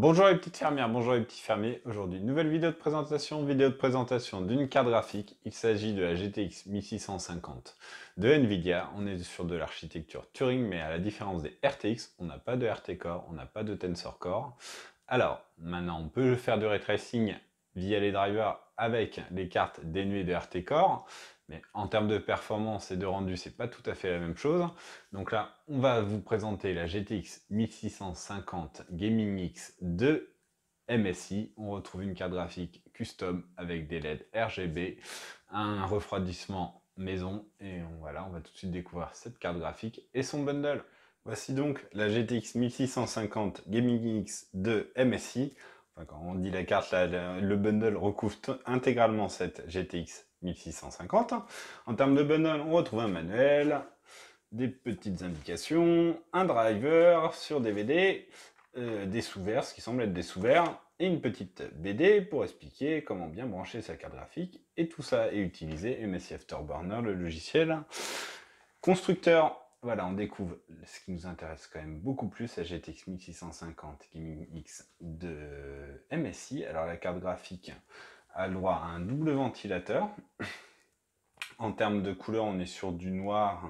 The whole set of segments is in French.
Bonjour les petites fermières, bonjour les petits fermiers. Aujourd'hui, nouvelle vidéo de présentation d'une carte graphique. Il s'agit de la GTX 1650 de Nvidia. On est sur de l'architecture Turing, mais à la différence des RTX, on n'a pas de RT Core, on n'a pas de Tensor Core. Alors, maintenant, on peut faire du ray tracing via les drivers avec les cartes dénuées de RT Core, mais en termes de performance et de rendu, c'est pas tout à fait la même chose. Donc là, on va vous présenter la GTX 1650 Gaming X de MSI. On retrouve une carte graphique custom avec des LED RGB, un refroidissement maison, et voilà, on va tout de suite découvrir cette carte graphique et son bundle. Voici donc la GTX 1650 Gaming X de MSI. Enfin, quand on dit la carte, là, le bundle recouvre intégralement cette GTX 1650. En termes de bundle, on retrouve un manuel, des petites indications, un driver sur DVD, des sous-verts, ce qui semble être des sous-verts, et une petite BD pour expliquer comment bien brancher sa carte graphique. Et tout ça est utilisé MSI Afterburner, le logiciel. Constructeur, voilà, on découvre ce qui nous intéresse quand même beaucoup plus, la GTX 1650 Gaming X de MSI. Alors la carte graphique a le droit à un double ventilateur. En termes de couleur, on est sur du noir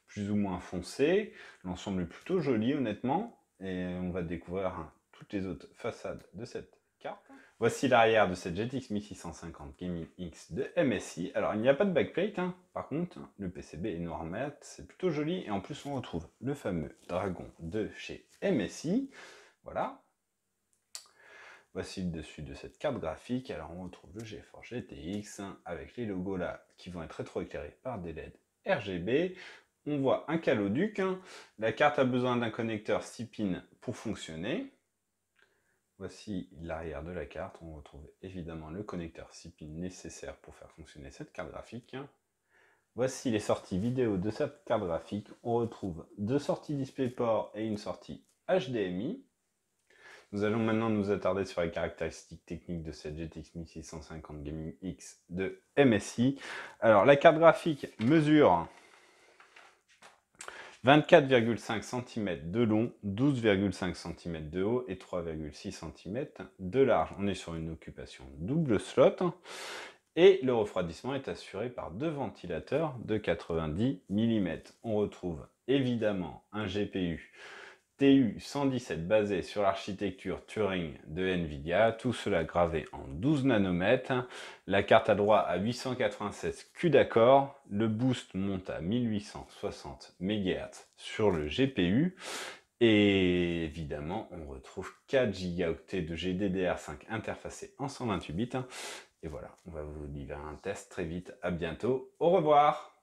plus ou moins foncé. L'ensemble est plutôt joli, honnêtement. Et on va découvrir toutes les autres façades de cette carte. Voici l'arrière de cette GTX 1650 Gaming X de MSI. Alors, il n'y a pas de backplate, hein. Par contre, le PCB est noir mat, c'est plutôt joli. Et en plus, on retrouve le fameux dragon de chez MSI. Voilà. Voici le dessus de cette carte graphique. Alors on retrouve le GeForce GTX avec les logos là qui vont être rétroéclairés par des LED RGB. On voit un caloduc. La carte a besoin d'un connecteur 6 pins pour fonctionner. Voici l'arrière de la carte. On retrouve évidemment le connecteur 6 pins nécessaire pour faire fonctionner cette carte graphique. Voici les sorties vidéo de cette carte graphique. On retrouve deux sorties DisplayPort et une sortie HDMI. Nous allons maintenant nous attarder sur les caractéristiques techniques de cette GTX 1650 Gaming X de MSI. Alors, la carte graphique mesure 24,5 cm de long, 12,5 cm de haut et 3,6 cm de large. On est sur une occupation double slot. Et le refroidissement est assuré par deux ventilateurs de 90 mm. On retrouve évidemment un GPU TU117 basé sur l'architecture Turing de Nvidia, tout cela gravé en 12 nanomètres. La carte a droit à 896 CUDA core, le boost monte à 1860 MHz sur le GPU. Et évidemment, on retrouve 4 Go de GDDR5 interfacé en 128 bits. Et voilà, on va vous livrer un test très vite. À bientôt. Au revoir!